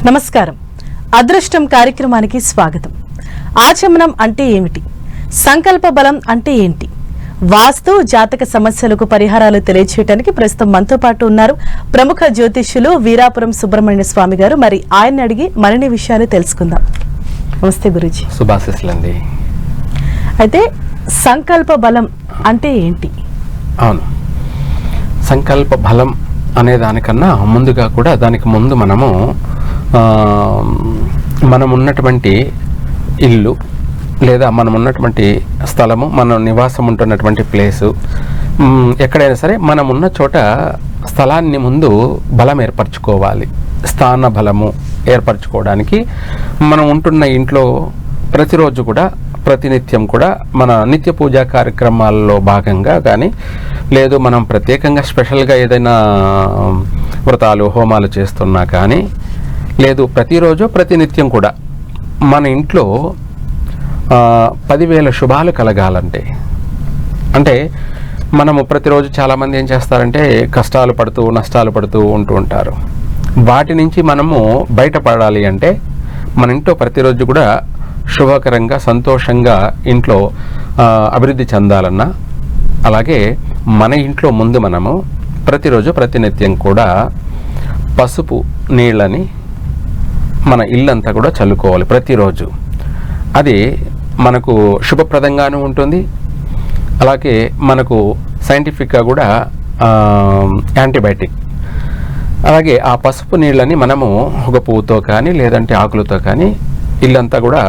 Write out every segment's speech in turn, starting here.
నమస్కారం. అదృష్టం కార్యక్రమానికి స్వాగతం. ఆచమనం అంటే ఏమిటి? సంకల్ప బలం అంటే ఏంటి? వాస్తు జాతక సమస్యలకు పరిహారాలు తెలియచేయడానికి ప్రస్తుతం మనతో పాటు ఉన్నారు ప్రముఖ జ్యోతిష్యులు వీరాపురం సుబ్రహ్మణ్య స్వామి గారు. మరి ఆయన అడిగి మరిన్ని విషయాలు తెలుసుకుందాం. నమస్తే గురూజీ. శుభాశీస్సులండి. అయితే సంకల్ప బలం అంటే ఏంటి? అవును, సంకల్ప బలం అనే దానికన్నా ముందుగా కూడా దానికి ముందు మనం ఉన్నటువంటి ఇల్లు లేదా మనం ఉన్నటువంటి స్థలము, మనం నివాసం ఉంటున్నటువంటి ప్లేసు, ఎక్కడైనా సరే మనం ఉన్న చోట స్థలాన్ని ముందు బలం ఏర్పరచుకోవాలి. స్థాన బలము ఏర్పరచుకోవడానికి మనం ఉంటున్న ఇంట్లో ప్రతిరోజు కూడా ప్రతినిత్యం కూడా మన నిత్య పూజా కార్యక్రమాల్లో భాగంగా కానీ లేదు మనం ప్రత్యేకంగా స్పెషల్గా ఏదైనా వ్రతాలు హోమాలు చేస్తున్నా కానీ లేదు ప్రతిరోజు ప్రతినిత్యం కూడా మన ఇంట్లో 10,000 శుభాలు కలగాలంటే, అంటే మనము ప్రతిరోజు చాలామంది ఏం చేస్తారంటే కష్టాలు పడుతూ నష్టాలు పడుతూ ఉంటూ ఉంటారు. వాటి నుంచి మనము బయటపడాలి అంటే మన ఇంట్లో ప్రతిరోజు కూడా శుభకరంగా సంతోషంగా ఇంట్లో అభివృద్ధి చెందాలన్నా, అలాగే మన ఇంట్లో ముందు మనము ప్రతిరోజు ప్రతినిత్యం కూడా పసుపు నీళ్ళని మన ఇల్లంతా కూడా చల్లుకోవాలి ప్రతిరోజు. అది మనకు శుభప్రదంగానూ ఉంటుంది, అలాగే మనకు సైంటిఫిక్గా కూడా యాంటీబయాటిక్. అలాగే ఆ పసుపు నీళ్ళని మనము ఒక పువ్వుతో కానీ లేదంటే ఆకులతో కానీ ఇల్లంతా కూడా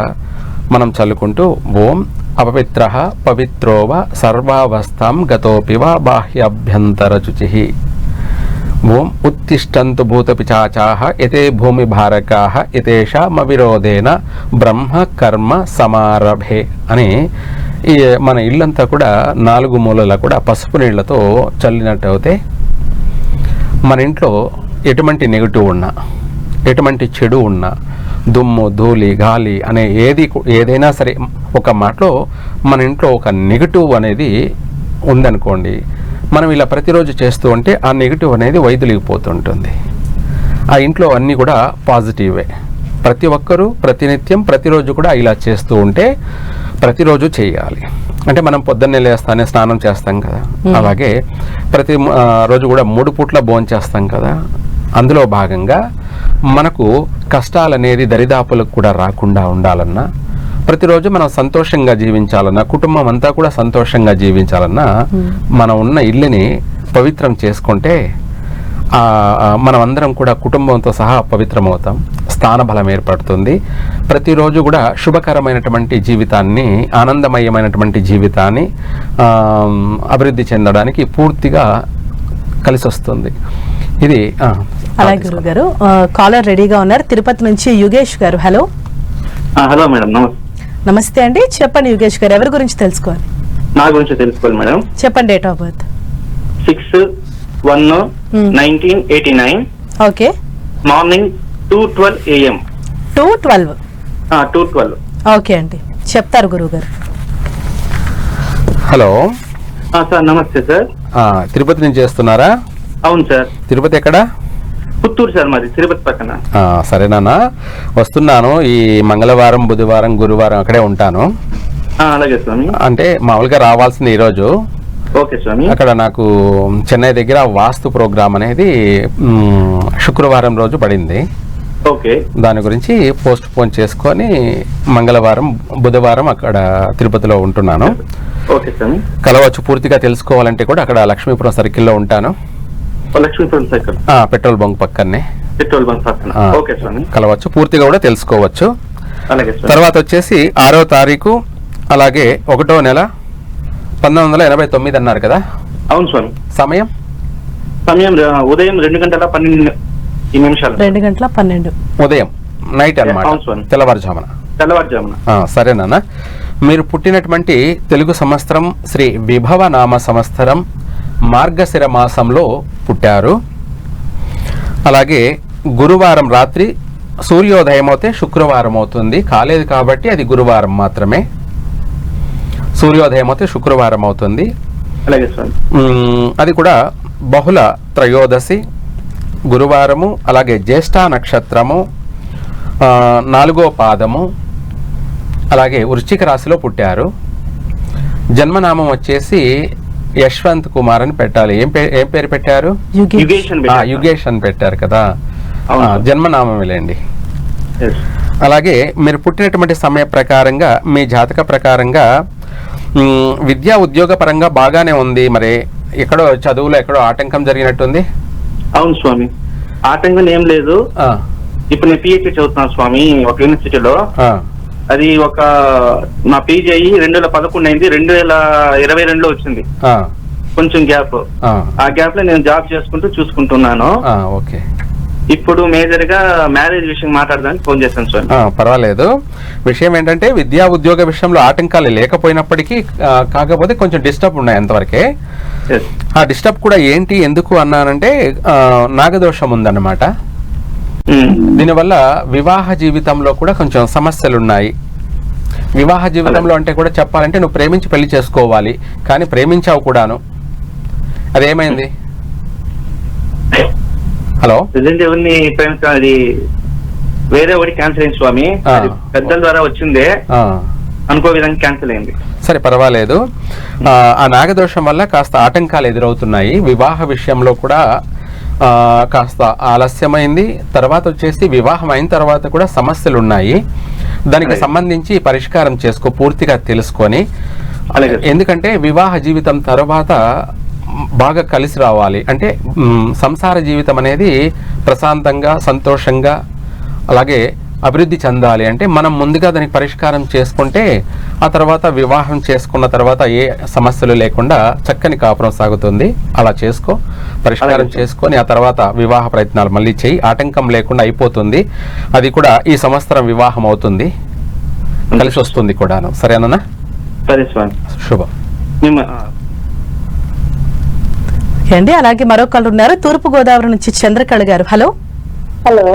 మనం చల్లుకుంటూ ఓం అపవిత్రః పవిత్రోవ సర్వావస్థాం గతోపివ బాహ్యాభ్యంతర శుచిః, ఓం ఉత్తిష్టంతు భూతపిశాచాః యతే భూమి భారకాః యతేషామవిరోధేన బ్రహ్మ కర్మ సమారభే అని ఈ మన ఇల్లంతా కూడా 4 మూలలా కూడా పసుపు నీళ్లతో చల్లినట్టు అయితే మన ఇంట్లో ఎటువంటి నెగిటివ్ ఉన్నా, ఎటువంటి చెడు ఉన్నా, దుమ్ము ధూళి గాలి అనే ఏదైనా సరే, ఒక మాటలో మన ఇంట్లో ఒక నెగిటివ్ అనేది ఉందనుకోండి, మనం ఇలా ప్రతిరోజు చేస్తూ ఉంటే ఆ నెగిటివ్ అనేది వైదొలిగిపోతుంటుంది. ఆ ఇంట్లో అన్నీ కూడా పాజిటివే. ప్రతి ఒక్కరూ ప్రతినిత్యం ప్రతిరోజు కూడా ఇలా చేస్తూ ఉంటే ప్రతిరోజు చేయాలి. అంటే మనం పొద్దున్నే లేస్తానే స్నానం చేస్తాం కదా, అలాగే ప్రతి రోజు కూడా 3 పూట్ల భోజనం చేస్తాం కదా. అందులో భాగంగా మనకు కష్టాలు అనేది దరిదాపులకు కూడా రాకుండా ఉండాలన్నా, ప్రతిరోజు మనం సంతోషంగా జీవించాలన్నా, కుటుంబం అంతా కూడా సంతోషంగా జీవించాలన్నా మనం ఉన్న ఇల్లుని పవిత్రం చేసుకుంటే మనం అందరం కూడా కుటుంబంతో సహా పవిత్రమవుతాం. స్థాన బలం ఏర్పడుతుంది. ప్రతిరోజు కూడా శుభకరమైనటువంటి జీవితాన్ని, ఆనందమయమైనటువంటి జీవితాన్ని అభివృద్ధి చెందడానికి పూర్తిగా కలిసి వస్తుంది. ఇది అలాగే గురువు గారు, కాలర్ రెడీగా ఉన్నారు. తిరుపతి నుంచి యుగేష్ గారు. హలో. హలో మేడం, నమస్తే అండి. చెప్పండి యుగేష్ గారు, ఎవరి గురించి తెలుసుకోవాలి? నా గురించి తెలుసుకోవాలి మేడం. చెప్పండి. Date of birth 6/1/1989. Okay. Morning 2:12 AM. 2:12. 2:12. Okay అండి, చెప్తారు గురువు గారు. హలో సార్, నమస్తే సార్. తిరుపతి నుంచి చేస్తున్నారా? అవును సార్. తిరుపతి ఎక్కడ? పుత్తూరు సార్, మాది తిరుపతి పక్కన. సరేనా, వస్తున్నాను. ఈ మంగళవారం బుధవారం గురువారం అక్కడే ఉంటాను. అలాగే స్వామి. అంటే మామూలుగా రావాల్సింది ఈరోజు. ఓకే స్వామి. అక్కడ నాకు చెన్నై దగ్గర వాస్తు ప్రోగ్రామ్ అనేది శుక్రవారం రోజు పడింది. ఓకే. దాని గురించి పోస్ట్ పోన్ చేసుకొని మంగళవారం బుధవారం అక్కడ తిరుపతిలో ఉంటున్నాను. ఓకే స్వామి. కలవచ్చు. పూర్తిగా తెలుసుకోవాలంటే కూడా అక్కడ లక్ష్మీపురం సర్కిల్లో ఉంటాను. లక్ష్మీపురం సర్కిల్, పెట్రోల్ బంక్ పక్కనే. పెట్రోల్ బంక్ పక్కన. ఓకే స్వామి. కలవచ్చు, పూర్తిగా కూడా తెలుసుకోవచ్చు. అలాగే స్వామి. తర్వాత వచ్చేసి 6వ తారీఖు, అలాగే 1వ నెల 1989 అన్నారు కదా? అవును స్వామి. సమయం ఉదయం 2:12 నిమిషాలు. 2:12 ఉదయం, నైట్ అన్నమాట, తెల్లవారుజామున. సరేనా. మీరు పుట్టినటువంటి తెలుగు సంవత్సరం శ్రీ విభవ నామ సంవత్సరం మార్గశిర మాసంలో పుట్టారు. అలాగే గురువారం రాత్రి సూర్యోదయం అయితే శుక్రవారం అవుతుంది. కాలేదు కాబట్టి అది గురువారం మాత్రమే. సూర్యోదయం అయితే శుక్రవారం అవుతుంది. అది కూడా బహుళ త్రయోదశి గురువారము, అలాగే జ్యేష్ఠ నక్షత్రము, 4వ పాదము, అలాగే వృశ్చిక రాశిలో పుట్టారు. జన్మనామం వచ్చేసి యశ్వంత్ కుమార్ అని పెట్టాలి. ఏం పేరు పెట్టారు? యుగేష్ అని పెట్టారు. యుగేష్ అని పెట్టారు కదా. అవును సార్. జన్మనామం లేండి. Yes. అలాగే మీరు పుట్టినటువంటి సమయ ప్రకారంగా మీ జాతక ప్రకారంగా విద్యా ఉద్యోగ పరంగా బాగానే ఉంది. మరి ఎక్కడో చదువులో ఎక్కడో ఆటంకం జరిగినట్టుంది. అవును స్వామి, ఆటంకం ఏం లేదు. ఆ, ఇప్పుడు నేను పిహెచ్డి చదువుతున్నాను స్వామి ఒక యూనివర్సిటీలో. ఆ, అది నా పీజీ అయ్యి 2011 అయింది, 2022లో వచ్చింది. ఆ, కొంచెం గ్యాప్. ఆ, ఆ గ్యాప్ లో నేను జాబ్ చేసుకుంటూ చూసుకుంటున్నాను. ఓకే. ఇప్పుడు మేజర్ గా మ్యారేజ్ విషయం మాట్లాడడానికి ఫోన్ చేశాను సార్. పర్వాలేదు. విషయం ఏంటంటే విద్యా ఉద్యోగ విషయంలో ఆటంకాలు లేకపోయినప్పటికీ కాకపోతే కొంచెం డిస్టర్బ్ ఉన్నాయి అంతవరకే. Yes. ఆ డిస్టర్బ్ కూడా ఏంటి ఎందుకు అన్నానంటే నాగదోషం ఉందన్నమాట. దీనివల్ల వివాహ జీవితంలో కూడా కొంచెం సమస్యలు ఉన్నాయి. వివాహ జీవితంలో అంటే కూడా చెప్పాలంటే నువ్వు ప్రేమించి పెళ్లి చేసుకోవాలి, కానీ ప్రేమించావు కూడాను. అదేమైంది? హలో, ప్రజెంట్ ఎవరిని అది వేరే ఒకటి క్యాన్సిల్ అయింది స్వామి. అది పెద్దల ద్వారా వచ్చిందే, అనుకో విధంగా క్యాన్సిల్ అయింది. సరే పర్వాలేదు. ఆ నాగదోషం వల్ల కాస్త ఆటంకాలు ఎదురవుతున్నాయి. వివాహ విషయంలో కూడా కాస్త ఆలస్యమైంది. తర్వాత వచ్చేసి వివాహం అయిన తర్వాత కూడా సమస్యలు ఉన్నాయి. దానికి సంబంధించి పరిష్కారం చేసుకో, పూర్తిగా తెలుసుకొని. ఎందుకంటే వివాహ జీవితం తర్వాత బాగా కలిసి రావాలి అంటే సంసార జీవితం అనేది ప్రశాంతంగా సంతోషంగా అలాగే అభివృద్ధి చెందాలి అంటే మనం ముందుగా దానికి పరిష్కారం చేసుకుంటే ఆ తర్వాత వివాహం చేసుకున్న తర్వాత ఏ సమస్యలు లేకుండా చక్కని కాపురం సాగుతుంది. అలా చేసుకో, పరిష్కారం చేసుకొని ఆ తర్వాత వివాహ ప్రయత్నాలు మళ్ళీ చేయి. ఆటంకం లేకుండా అయిపోతుంది. అది కూడా ఈ సంవత్సరం వివాహం అవుతుంది, కలిసి వస్తుంది కూడాను. సరేనా? సరే స్వామి, శుభం. అండి అలాగే మరొకళ్ళు ఉన్నారు తూర్పు గోదావరి నుంచి చంద్రకళ గారు. హలో హలో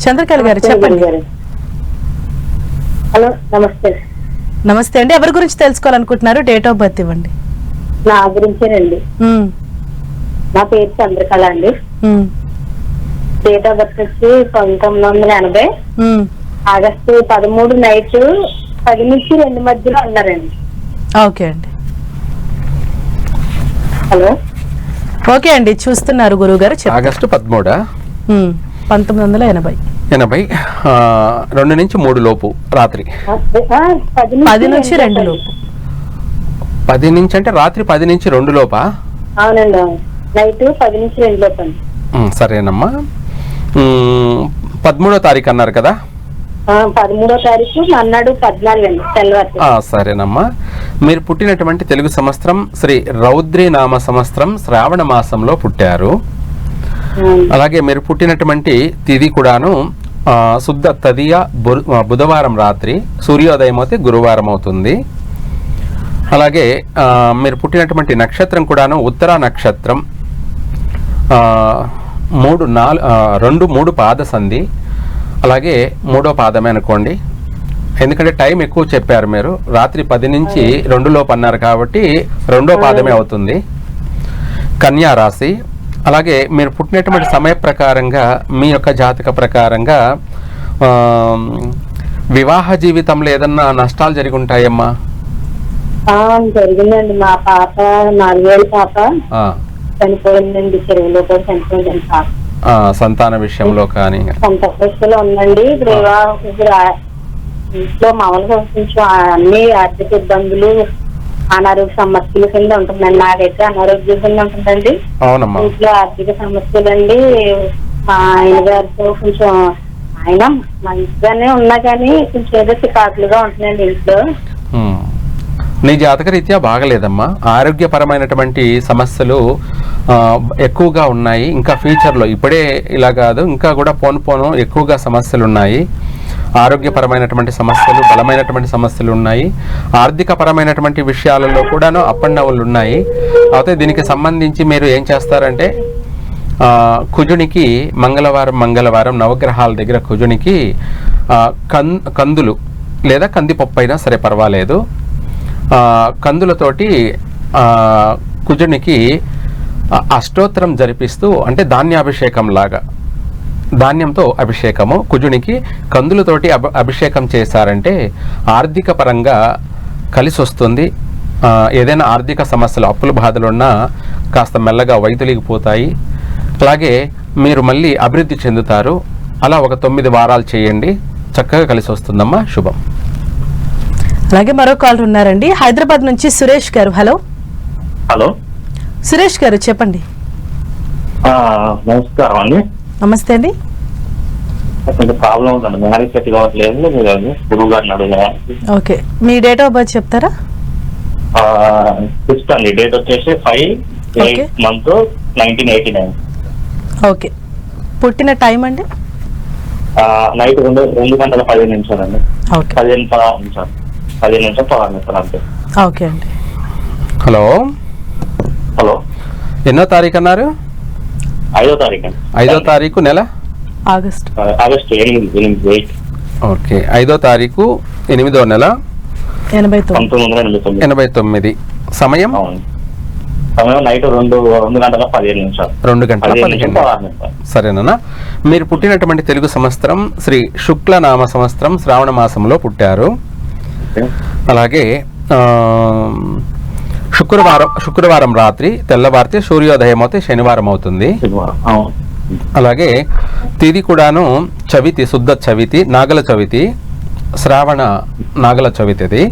చంద్రకళ గారు చెప్పండి. హలో నమస్తే. నమస్తే అండి, ఎవరి గురించి తెలుసుకోవాలనుకుంటున్నారు? డేట్ ఆఫ్ బర్త్ ఇవ్వండి. నా గురించేనండి. నా పేరు చంద్రకళ అండి. డేట్ ఆఫ్ బర్త్ వచ్చి 1980 ఆగస్టు 13 నైట్ 10 నుంచి 2 మధ్యలో ఉన్నారండి. ఓకే అండి. హలో ఓకే అండి, చూస్తున్నారు గురువు గారు. ఆగస్టు 13 1980 2 నుంచి 3 లోపు రాత్రి. 10 నుంచి 2 లోపు. 10 నుంచి అంటే రాత్రి 10 నుంచి 2 లోపా? అవునండి, నైట్ 10 నుంచి 2 లోపు అండి. సరేనమ్మా. 13వ తారీఖు అన్నారు కదా? 13వ తారీఖు అన్నాడు 14 అండి తెల్లవారు. సరేనమ్మా. మీరు పుట్టినటువంటి తెలుగు సంవత్సరం శ్రీ రౌద్రి నామ సంవత్సరం శ్రావణ మాసంలో పుట్టారు. అలాగే మీరు పుట్టినటువంటి తిథి కూడాను శుద్ధ తదియ బుధవారం రాత్రి, సూర్యోదయం అయితే గురువారం అవుతుంది. అలాగే మీరు పుట్టినటువంటి నక్షత్రం కూడాను ఉత్తర నక్షత్రం, 2-3 పాద సంధి, అలాగే 3వ పాదమే అనుకోండి. ఎందుకంటే టైం ఎక్కువ చెప్పారు మీరు, రాత్రి 10 నుంచి 2 లోపు అన్నారు కాబట్టి 2వ పాదమే అవుతుంది. కన్యా రాశి. అలాగే మీరు పుట్టినటువంటి సమయ ప్రకారంగా మీ యొక్క జాతక ప్రకారంగా వివాహ జీవితంలో ఏదన్నా నష్టాలు జరిగి ఉంటాయమ్మా? జరిగిందండి. మా పాప 4 ఏళ్ళ పాప చనిపోయిందండి, చెరువులో కూడా చనిపోయిందండి పాప. సంతాన విషయంలో కానీ సంతోషంలో ఉందండి. ఇంట్లో మామూలుగా కొంచెం అన్ని ఆర్థిక ఇబ్బందులు, అనారోగ్య సమస్యల కింద ఉంటుందండి. నాకైతే అనారోగ్య కింద ఉంటుందండి. అవునమ్మా. ఇంట్లో ఆర్థిక సమస్యలు అండి. మా ఆయన గారితో కొంచెం, ఆయన మంచిగానే ఉన్నా కానీ కొంచెం ఏదో చికాకులుగా ఉంటుందండి ఇంట్లో. నీ జాతక రీత్యా బాగలేదమ్మా. ఆరోగ్యపరమైనటువంటి సమస్యలు ఎక్కువగా ఉన్నాయి. ఇంకా ఫ్యూచర్లో, ఇప్పుడే ఇలా కాదు, ఇంకా కూడా పోను ఎక్కువగా సమస్యలు ఉన్నాయి. ఆరోగ్యపరమైనటువంటి సమస్యలు, బలమైనటువంటి సమస్యలు ఉన్నాయి. ఆర్థిక పరమైనటువంటి విషయాలలో కూడాను అప్ అండ్ డౌన్లు ఉన్నాయి. అయితే దీనికి సంబంధించి మీరు ఏం చేస్తారంటే కుజునికి మంగళవారం నవగ్రహాల దగ్గర కుజునికి కందులు లేదా కందిపప్పు అయినా సరే పర్వాలేదు, కందులతోటి కుజునికి అష్టోత్తరం జరిపిస్తూ, అంటే ధాన్యాభిషేకం లాగా ధాన్యంతో అభిషేకము, కుజునికి కందులతోటి అభిషేకం చేశారంటే ఆర్థిక పరంగా కలిసి వస్తుంది. ఏదైనా ఆర్థిక సమస్యలు, అప్పుల బాధలున్నా కాస్త మెల్లగా వైదొలిగిపోతాయి. అలాగే మీరు మళ్ళీ అభివృద్ధి చెందుతారు. అలా ఒక 9 వారాలు చేయండి, చక్కగా కలిసి వస్తుందమ్మా. శుభం. అలాగే మరో కాల్ ఉన్నారండి, హైదరాబాద్ నుంచి సురేష్ గారు. హలో హలో సురేష్ గారు, చెప్పండి. నమస్కారం అండి. నమస్తే అండి. కొంచెం ప్రాబ్లం ఉందండి, మ్యారేజ్ సెట్ కావట్లేదు. గురువు గారిని అడగడానికి. Okay, me date of birth చెప్తారా? ఫిఫ్త్ అండి, డేట్ వచ్చేసి 5/8/1989. ఓకే, పుట్టిన టైం అండి? నైట్ 2:15 అండి. ఓకే 15 అంతే. ఓకే అండి. హలో హలో, ఎన్నో తారీఖు అన్నారు? 5వ తారీఖు అండి. 5వ తారీఖు నెల ఆగస్ట్ 8. ఓకే, 5వ తారీఖు 8వ నెల 1989. సమయం నైట్ 2:15. 2:15. సరేనా? మీరు పుట్టినటువంటి తెలుగు సంవత్సరం శ్రీ శుక్లనామ సంవత్సరం శ్రావణ మాసంలో పుట్టారు. అలాగే శుక్రవారం రాత్రి తెల్లవారితే సూర్యోదయం అవుతే శనివారం అవుతుంది. అలాగే తిది కూడాను చవితి, శుద్ధ చవితి, నాగల చవితి, శ్రావణ నాగల చవితి అది.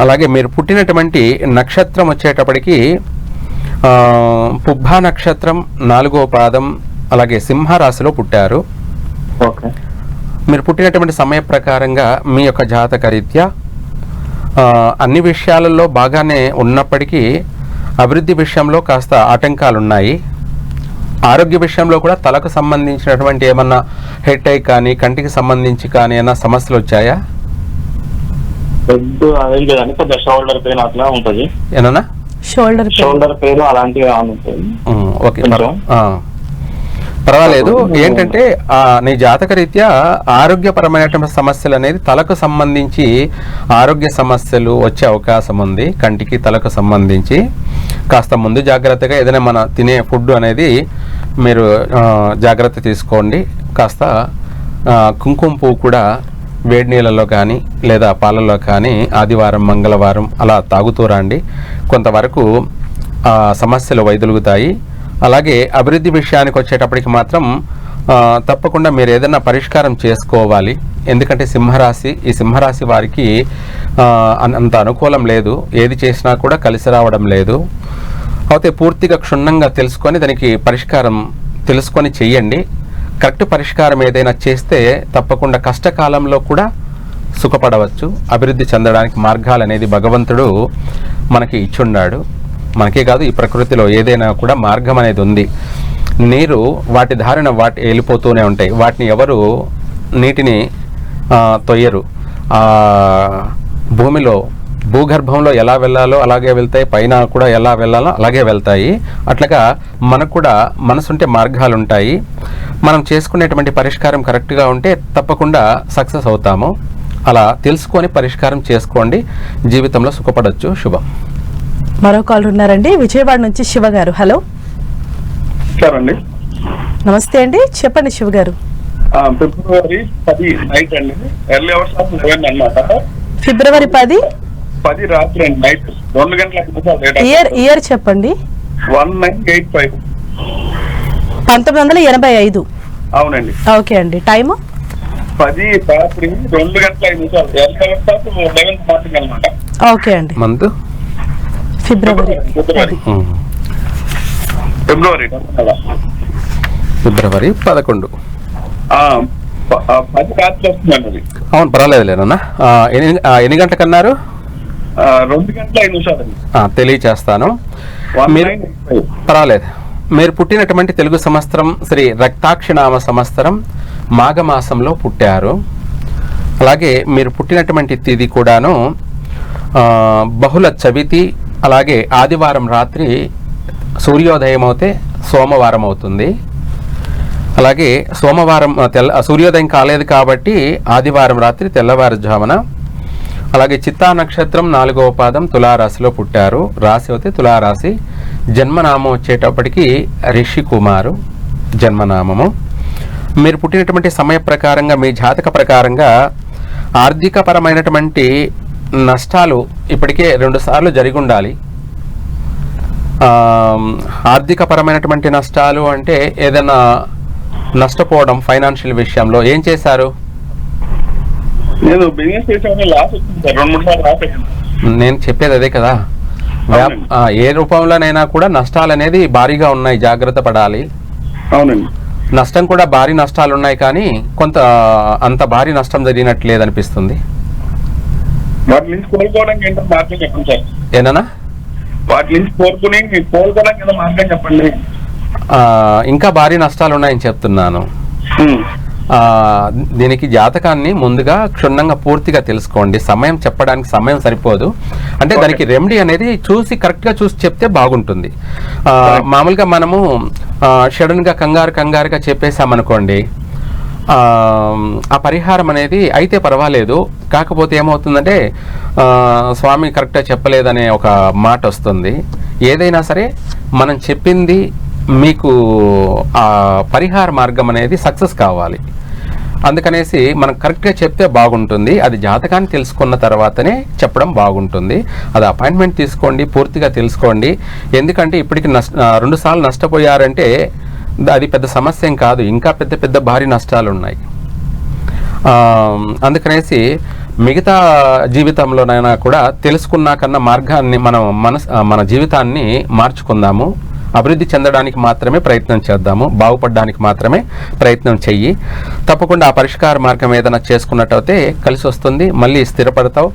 అలాగే మీరు పుట్టినటువంటి నక్షత్రం వచ్చేటప్పటికి పుబ్బా నక్షత్రం 4వ పాదం, అలాగే సింహరాశిలో పుట్టారు. మీరు పుట్టినటువంటి సమయ ప్రకారంగా మీ యొక్క జాతక రీత్యా అన్ని విషయాలలో బాగానే ఉన్నప్పటికీ అభివృద్ధి విషయంలో కాస్త ఆటంకాలు ఉన్నాయి. ఆరోగ్య విషయంలో కూడా తలకు సంబంధించినటువంటి ఏమన్నా హెడ్ ఏక్ కానీ కంటికి సంబంధించి కానీ ఏమైనా సమస్యలు వచ్చాయా? షోల్డర్ పెయిన్ అట్లా ఉంటుంది. ఏమన్నా షోల్డర్ పెయిన్ అలాంటివి ఉంటాయి. ఓకే, పర్వాలేదు. ఏంటంటే నీ జాతక రీత్యా ఆరోగ్యపరమైనటువంటి సమస్యలు అనేది తలకు సంబంధించి ఆరోగ్య సమస్యలు వచ్చే అవకాశం ఉంది. కంటికి తలకు సంబంధించి కాస్త ముందు జాగ్రత్తగా ఏదైనా మన తినే ఫుడ్ అనేది మీరు జాగ్రత్త తీసుకోండి. కాస్త కుంకుమ పువ్వు కూడా వేడి నీళ్ళలో కానీ లేదా పాలల్లో కానీ ఆదివారం మంగళవారం అలా తాగుతూ రండి. కొంతవరకు సమస్యలు వైదొలుగుతాయి. అలాగే అభివృద్ధి విషయానికి వచ్చేటప్పటికి మాత్రం తప్పకుండా మీరు ఏదైనా పరిష్కారం చేసుకోవాలి. ఎందుకంటే ఈ సింహరాశి వారికి అంత అనుకూలం లేదు. ఏది చేసినా కూడా కలిసి రావడం లేదు. అయితే పూర్తిగా క్షుణ్ణంగా తెలుసుకొని దానికి పరిష్కారం తెలుసుకొని చెయ్యండి. కరెక్ట్ పరిష్కారం ఏదైనా చేస్తే తప్పకుండా కష్టకాలంలో కూడా సుఖపడవచ్చు. అభివృద్ధి చెందడానికి మార్గాలు అనేది భగవంతుడు మనకి ఇచ్చున్నాడు. మనకే కాదు, ఈ ప్రకృతిలో ఏదైనా కూడా మార్గం అనేది ఉంది. నీరు వాటి దారిన వెళ్ళిపోతూనే ఉంటాయి. వాటిని ఎవరు నీటిని తొయ్యరు. భూమిలో భూగర్భంలో ఎలా వెళ్ళాలో అలాగే వెళ్తాయి, పైన కూడా ఎలా వెళ్ళాలో అలాగే వెళ్తాయి. అట్లాగా మనకు కూడా మనసుంటే మార్గాలు ఉంటాయి. మనం చేసుకునేటువంటి పరిష్కారం కరెక్ట్గా ఉంటే తప్పకుండా సక్సెస్ అవుతాము. అలా తెలుసుకొని పరిష్కారం చేసుకోండి, జీవితంలో సుఖపడవచ్చు. శుభం. మరో కాల్ ఉన్నారండి, విజయవాడ నుంచి శివ గారు. హలో అండి. నమస్తే అండి, చెప్పండి శివ గారు. ఫిబ్రవరి 10 నైట్ అండి, ఎర్లీ అవర్స్ ఆఫ్ 11 అన్నమాట. ఫిబ్రవరి 10 రాత్రి అండి, నైట్ 2 గంటల. ఇయర్ చెప్పండి. 1985. 1985. అవునండి. ఓకే అండి. టైము 10 రాత్రి 2:05. ఎర్లీ అవర్స్ ఆఫ్ 11 మార్నింగ్ అన్నమాట. ఓకే అండి. మంత్ ఫిబ్రవరి. ఫిబ్రవరి 11. 10 రాత్రి వస్తుందండి. అవును, పర్వాలేదులేనన్నా. ఎన్ని గంటలకన్నారు? 2:05. తెలియచేస్తాను. పర్వాలేదు. మీరు పుట్టినటువంటి తెలుగు సంవత్సరం శ్రీ రక్తాక్షినామ సంవత్సరం మాఘమాసంలో పుట్టారు. అలాగే మీరు పుట్టినటువంటి తిథి కూడాను బహుళ చవితి, అలాగే ఆదివారం రాత్రి సూర్యోదయం అవుతే సోమవారం అవుతుంది. అలాగే సోమవారం సూర్యోదయం కాలేదు కాబట్టి ఆదివారం రాత్రి తెల్లవారుజామున. అలాగే చిత్తా నక్షత్రం 4వ పాదం తులారాశిలో పుట్టారు. రాశి అయితే తులారాశి. జన్మనామం వచ్చేటప్పటికి రిషి కుమారు జన్మనామము. మీరు పుట్టినటువంటి సమయ ప్రకారంగా మీ జాతక ప్రకారంగా ఆర్థికపరమైనటువంటి నష్టాలు ఇప్పటికే 2 సార్లు జరిగి ఉండాలి. ఆర్థికపరమైనటువంటి నష్టాలు అంటే ఏదైనా నష్టపోవడం ఫైనాన్షియల్ విషయంలో ఏం చేశారు? నేను బిజినెస్ చేసాను, లాస్ వచ్చింది సార్, 2-3 సార్లు లాస్ అయ్యింది. నేను చెప్పేది అదే కదా, ఏ రూపంలోనైనా కూడా నష్టాలు అనేది భారీగా ఉన్నాయి, జాగ్రత్త పడాలి. అవునండి. నష్టం కూడా భారీ నష్టాలు ఉన్నాయి, కానీ కొంత అంత భారీ నష్టం జరిగినట్టు లేదనిపిస్తుంది. వాటి నుంచి కోలుకోవడానికి ఏంటో మార్గం చెప్పండి సార్. ఏనా వాటి నుంచి కోలుకోవడానికి ఏదో మార్గం చెప్పండి. ఇంకా భారీ నష్టాలు ఉన్నాయని చెప్తున్నాను. దీనికి జాతకాన్ని ముందుగా క్షుణ్ణంగా పూర్తిగా తెలుసుకోండి. సమయం చెప్పడానికి సమయం సరిపోదు. అంటే దానికి రెమెడీ అనేది చూసి కరెక్ట్గా చూసి చెప్తే బాగుంటుంది. మామూలుగా మనము సడన్గా కంగారుగా చెప్పేసామనుకోండి, ఆ పరిహారం అనేది అయితే పర్వాలేదు, కాకపోతే ఏమవుతుందంటే స్వామి కరెక్ట్గా చెప్పలేదనే ఒక మాట వస్తుంది. ఏదైనా సరే మనం చెప్పింది మీకు ఆ పరిహార మార్గం అనేది సక్సెస్ కావాలి. అందుకనేసి మనం కరెక్ట్గా చెప్తే బాగుంటుంది. అది జాతకాన్ని తెలుసుకున్న తర్వాతనే చెప్పడం బాగుంటుంది. అది అపాయింట్మెంట్ తీసుకోండి, పూర్తిగా తెలుసుకోండి. ఎందుకంటే ఇప్పటికి 2 సార్లు నష్టపోయారంటే అది పెద్ద సమస్య ఏం కాదు, ఇంకా పెద్ద భారీ నష్టాలు ఉన్నాయి. అందుకనేసి మిగతా జీవితంలోనైనా కూడా తెలుసుకున్నాకన్నా మార్గాన్ని మన జీవితాన్ని మార్చుకుందాము. అభివృద్ధి చెందడానికి మాత్రమే ప్రయత్నం చేద్దాము, బాగుపడడానికి మాత్రమే ప్రయత్నం చెయ్యి. తప్పకుండా ఆ పరిష్కార మార్గం ఏదైనా చేసుకున్నట్టయితే కలిసి వస్తుంది, మళ్ళీ స్థిరపడతావు.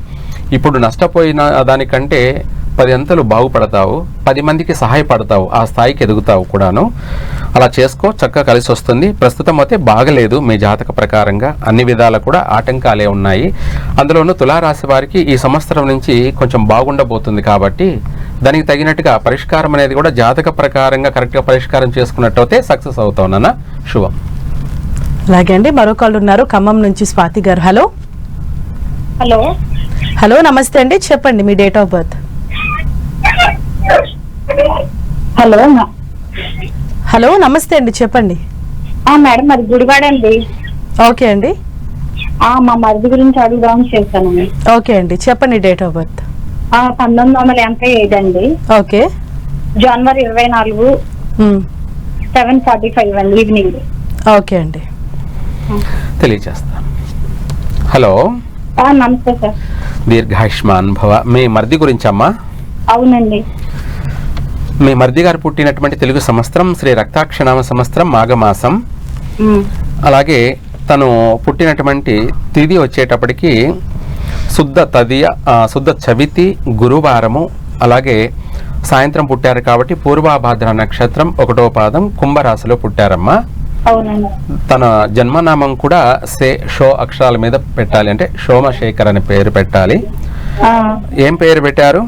ఇప్పుడు నష్టపోయిన దానికంటే 10 అంతలు బాగుపడతావు, 10 మందికి సహాయపడతావు, ఆ స్థాయికి ఎదుగుతావు కూడాను. అలా చేసుకో, చక్కగా కలిసి వస్తుంది. ప్రస్తుతం అయితే బాగలేదు మీ జాతక ప్రకారంగా, అన్ని విధాలు కూడా ఆటంకాలే ఉన్నాయి. అందులోనూ తులారాశి వారికి ఈ సంవత్సరం నుంచి కొంచెం బాగుండబోతుంది కాబట్టి దానికి తగినట్టుగా పరిష్కారం అనేది కూడా జాతక ప్రకారంగా కరెక్ట్గా పరిష్కారం చేసుకున్నట్టయితే సక్సెస్ అవుతావు నాన్న. శుభం. అలాగే అండి, మరో కాల్ ఉన్నారు ఖమ్మం నుంచి స్వాతి గారు. హలో హలో హలో నమస్తే అండి, చెప్పండి మీ date of birth. Hello hello నమస్తే అండి, చెప్పండి. మేడం మరి గుడివాడ అండి. ఓకే అండి, మా మరిది గురించి అడుగుదామని చేశానండి. ఓకే అండి, చెప్పండి డేట్ ఆఫ్ బర్త్. 1985 అండి. ఓకే, జనవరి 24 7:45 అండి ఈవినింగ్. ఓకే అండి, తెలియజేస్తాను. హలో, నమస్తే సార్. దీర్ఘాయుష్మాన్ భవ. మీ మరిది గురించి అమ్మా? అవునండి. మీ మరిది గారు పుట్టినటువంటి తెలుగు సంవత్సరం శ్రీ రక్తాక్షనామ సంవత్సరం మాఘమాసం. అలాగే తను పుట్టినటువంటి తిథి వచ్చేటప్పటికి శుద్ధ చవితి గురువారము, అలాగే సాయంత్రం పుట్టారు కాబట్టి పూర్వాభాద్ర నక్షత్రం 1వ పాదం కుంభరాశిలో పుట్టారమ్మా. అవునండి. తన జన్మనామం కూడా షో అక్షరాల మీద పెట్టాలి, అంటే సోమశేఖర్ అని పేరు పెట్టాలి. ఏం పేరు పెట్టారు?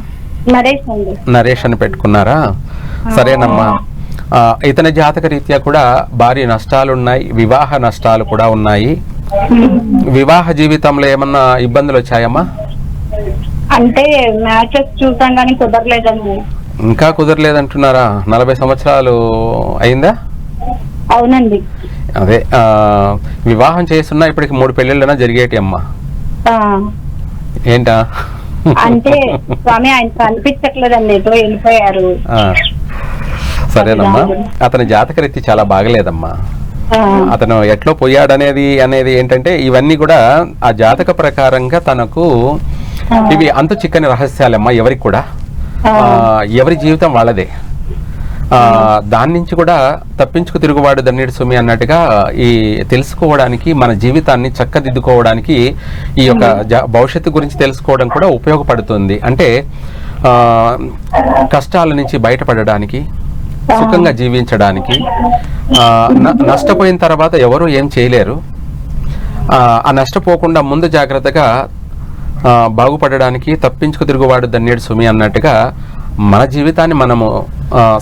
నరేష్ అండి. నరేష్ అని పెట్టుకున్నారా? సరేనమ్మా. ఇతని జాతక రీత్యా కూడా భారీ నష్టాలు ఉన్నాయి, వివాహ నష్టాలు కూడా ఉన్నాయి. వివాహ జీవితంలో ఏమన్నా ఇబ్బందులు వచ్చాయమ్మా? అంటే మ్యాచెస్ చూసాం కానీ కుదరలేదండి. ఇంకా కుదరలేదంటున్నారా? 40 సంవత్సరాలు అయిందా? అవునండి. అదే, వివాహం చేస్తున్నా ఇప్పటికి 3 పెళ్ళిళ్ళైనా జరిగేటి అమ్మా. ఏంటా? అంటే స్వామి ఆయన కనిపించట్లేదండి, ఎటో వెళ్ళిపోయారు. సరేనమ్మా, అతని జాతక రీతి చాలా బాగలేదమ్మా. అతను ఎట్లో పోయాడనేది ఏంటంటే ఇవన్నీ కూడా ఆ జాతక ప్రకారంగా తనకు ఇవి అంతు చిక్కని రహస్యాలమ్మా. ఎవరికి కూడా ఎవరి జీవితం వాళ్ళదే. దాని నుంచి కూడా తప్పించుకు తిరుగువాడు దన్నీడు సుమి అన్నట్టుగా ఈ తెలుసుకోవడానికి, మన జీవితాన్ని చక్కదిద్దుకోవడానికి ఈ యొక్క భవిష్యత్తు గురించి తెలుసుకోవడం కూడా ఉపయోగపడుతుంది. అంటే కష్టాల నుంచి బయటపడడానికి, సుఖంగా జీవించడానికి. నష్టపోయిన తర్వాత ఎవరు ఏం చేయలేరు. ఆ నష్టపోకుండా ముందు జాగ్రత్తగా బాగుపడడానికి తప్పించుకు తిరుగువాడు దన్నీడు సుమి అన్నట్టుగా మన జీవితాన్ని మనము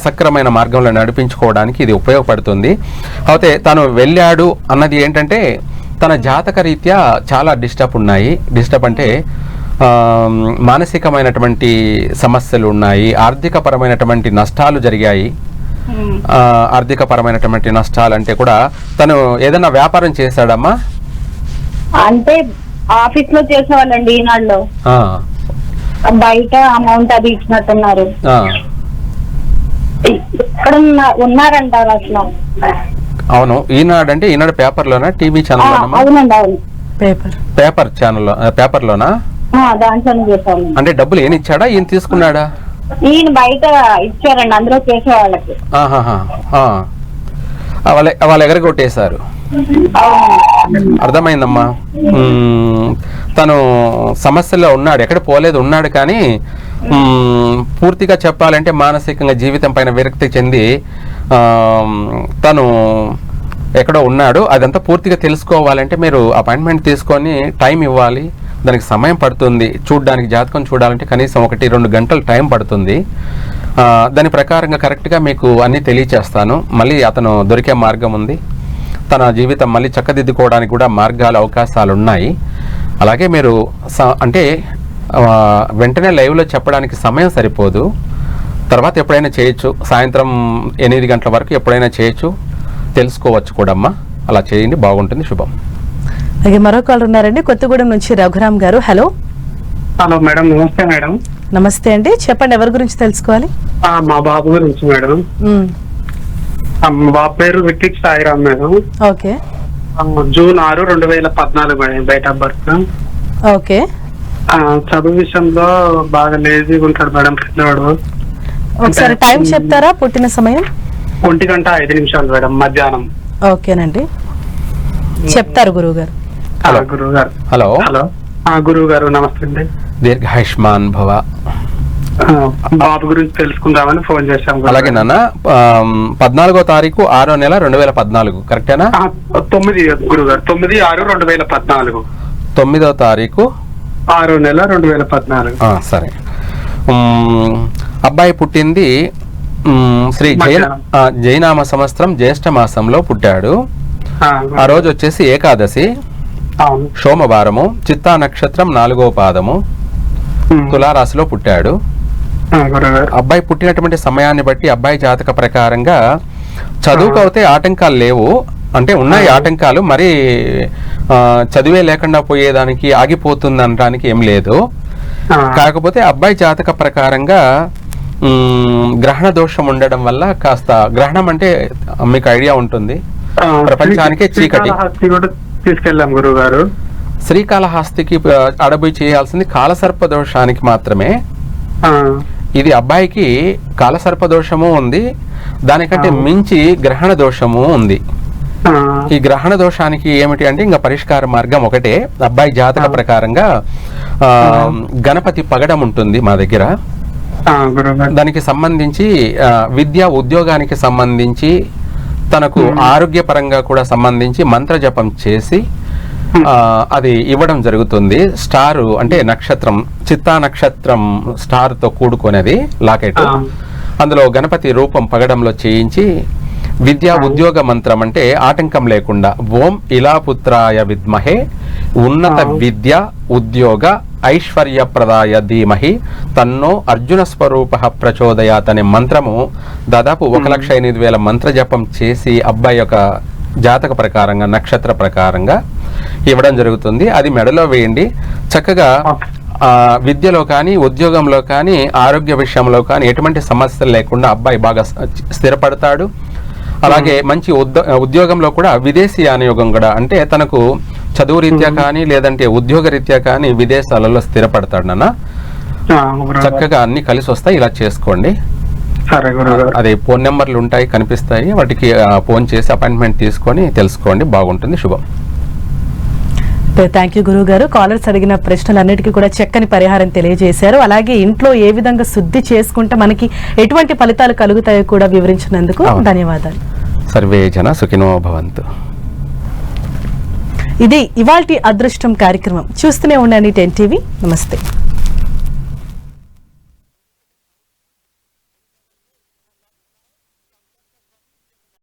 సక్రమైన మార్గంలో నడిపించుకోవడానికి ఇది ఉపయోగపడుతుంది. అయితే తను వెళ్ళాడు అన్నది ఏంటంటే తన జాతక రీత్యా చాలా డిస్టర్బ్ ఉన్నాయి. డిస్టర్బ్ అంటే మానసికమైనటువంటి సమస్యలు ఉన్నాయి, ఆర్థికపరమైనటువంటి నష్టాలు జరిగాయి. ఆర్థిక పరమైనటువంటి నష్టాలు అంటే కూడా తను ఏదైనా వ్యాపారం చేశాడమ్మా? అంటే ఆఫీస్ లో చేసేవాళ్ళండి ఈనాడులో. బయట అమౌంట్ అది ఇచ్చినట్టున్నారు. ఇక్కడ ఉన్నారంటారు అసలు. అవును. ఈనాడు అంటే ఈనాడు పేపర్లోనా, టీవీ ఛానల్? అవునండి, అవును. పేపర్ ఛానల్, పేపర్లోనా? దాంట్లో చేసాము. అంటే డబ్బులు ఈయన ఇచ్చాడా, ఈయన తీసుకున్నాడా? ఈయన బయట ఇచ్చారండి అందులో చేసే వాళ్ళకి. వాళ్ళు ఎగరగొట్టేశారు. అర్థమైందమ్మా. తను సమస్యలో ఉన్నాడు, ఎక్కడ పోలేదు, ఉన్నాడు. కానీ పూర్తిగా చెప్పాలంటే మానసికంగా జీవితం పైన విరక్తి చెంది తను ఎక్కడో ఉన్నాడు. అదంతా పూర్తిగా తెలుసుకోవాలంటే మీరు అపాయింట్మెంట్ తీసుకొని టైం ఇవ్వాలి. దానికి సమయం పడుతుంది. చూడడానికి, జాతకం చూడాలంటే కనీసం 1-2 గంటలు టైం పడుతుంది. దాని ప్రకారంగా కరెక్ట్గా మీకు అన్నీ తెలియచేస్తాను. మళ్ళీ అతను దొరికే మార్గం ఉంది. తన జీవితం మళ్ళీ చక్కదిద్దుకోవడానికి కూడా మార్గాలు, అవకాశాలు ఉన్నాయి. అలాగే మీరు అంటే వెంటనే లైవ్లో చెప్పడానికి సమయం సరిపోదు. తర్వాత ఎప్పుడైనా చేయొచ్చు. సాయంత్రం 8 గంటల వరకు ఎప్పుడైనా చేయొచ్చు, తెలుసుకోవచ్చు కూడా అమ్మా. అలా చేయండి, బాగుంటుంది. శుభం. అలాగే మరో కాల్ ఉన్నారండి, కొత్తగూడెం నుంచి రఘురామ్ గారు. హలో. హలో మేడం, నమస్తే మేడం. నమస్తే అండి, చెప్పండి. ఎవరి గురించి తెలుసుకోవాలి? మా బాబు గురించి మేడం. మా బాబు పేరు Ritik Sairam madam. Okay. June 6, 2014 madam, date of birth. Okay. చదువు విషయంలో బాగా లేజీగా ఉంటాడు మేడం పిల్లవాడు. ఒకసారి టైం చెప్తారా? పుట్టిన సమయం? 1:05 మేడం, మధ్యాహ్నం. ఓకేనండి, చెప్తారు గురువు గారు. గురువు గారు. హలో. హలో గురువు గారు, నమస్తే అండి. దీర్ఘాయుష్మాన్ భవ. బాబు గురించి తెలుసుకుందామని ఫోన్ చేశాం. అలాగే నాన్న, 14వ తారీఖు 6వ నెల 2014 కరెక్టేనా? 9 గురువు గారు, 9/6/2014. 9వ తారీఖు 6వ నెల 2014. సరే. అబ్బాయి పుట్టింది శ్రీ జైనామ సంవత్సరం జ్యేష్ఠ మాసంలో పుట్టాడు. ఆ రోజు వచ్చేసి ఏకాదశి, సోమవారము, చిత్తా నక్షత్రం 4వ పాదము, తులారాశిలో పుట్టాడు. అబ్బాయి పుట్టినటువంటి సమయాన్ని బట్టి అబ్బాయి జాతక ప్రకారంగా చదువుకు అయితే ఆటంకాలు లేవు. అంటే ఉన్నాయి ఆటంకాలు, మరి చదివే లేకుండా పోయేదానికి, ఆగిపోతుంది అనడానికి ఏం లేదు. కాకపోతే అబ్బాయి జాతక ప్రకారంగా గ్రహణ దోషం ఉండడం వల్ల కాస్త, గ్రహణం అంటే మీకు ఐడియా ఉంటుంది, ప్రపంచానికే చీకటి. తీసుకెళ్ళాం గురువు గారు. శ్రీకాళహస్తికి అడబోయి చేయాల్సింది కాలసర్ప దోషానికి మాత్రమే. ఇది అబ్బాయికి కాలసర్ప దోషము ఉంది, దానికంటే మించి గ్రహణ దోషము ఉంది. ఈ గ్రహణ దోషానికి ఏమిటి అంటే ఇంకా పరిష్కార మార్గం ఒకటే. అబ్బాయి జాతక ప్రకారంగా గణపతి పగడం ఉంటుంది మా దగ్గర. దానికి సంబంధించి విద్యా ఉద్యోగానికి సంబంధించి, తనకు ఆరోగ్యపరంగా కూడా సంబంధించి మంత్ర జపం చేసి అది ఇవ్వడం జరుగుతుంది. స్టార్ అంటే నక్షత్రం, చిత్తా నక్షత్రం స్టార్ తో కూడుకునేది లాకెట్. అందులో గణపతి రూపం పగడంలో చేయించి విద్యా ఉద్యోగ మంత్రం అంటే ఆటంకం లేకుండా ఓం ఇలాపుత్రాయ విద్మహే ఉన్నత విద్య ఉద్యోగ ఐశ్వర్యప్రదాయ ధీమహి తన్నో అర్జున స్వరూప ప్రచోదయాత్ అనే మంత్రము దాదాపు 1,08,000 మంత్ర జపం చేసి అబ్బాయి యొక్క జాతక ప్రకారంగా, నక్షత్ర ప్రకారంగా ఇవ్వడం జరుగుతుంది. అది మెడలో వేయండి. చక్కగా విద్యలో కానీ, ఉద్యోగంలో కానీ, ఆరోగ్య విషయంలో కానీ ఎటువంటి సమస్యలు లేకుండా అబ్బాయి బాగా స్థిరపడతాడు. అలాగే మంచి ఉద్యోగంలో కూడా విదేశీ యానయోగం కూడా, అంటే తనకు చదువు రీత్యా కానీ లేదంటే ఉద్యోగ రీత్యా కానీ విదేశాలలో స్థిరపడతాడు నాన్న. చక్కగా అన్ని కలిసి వస్తాయి. ఇలా చేసుకోండి. అదే ఫోన్ నెంబర్లు ఉంటాయి, కనిపిస్తాయి, వాటికి ఫోన్ చేసి అపాయింట్మెంట్ తీసుకొని తెలుసుకోండి. బాగుంటుంది. శుభం. థ్యాంక్ యూ గురువు గారు. కాలర్స్ అడిగిన ప్రశ్నలన్నిటికీ కూడా చక్కని పరిహారం తెలియజేశారు. అలాగే ఇంట్లో ఏ విధంగా శుద్ధి చేసుకుంటే మనకి ఎటువంటి ఫలితాలు కలుగుతాయో కూడా వివరించినందుకు ధన్యవాదాలు. సర్వే జన సుఖినో భవంతు. ఇది ఇవాల్టి అదృష్టం కార్యక్రమం. చూస్తూనే ఉండండి 10 TV. నమస్తే.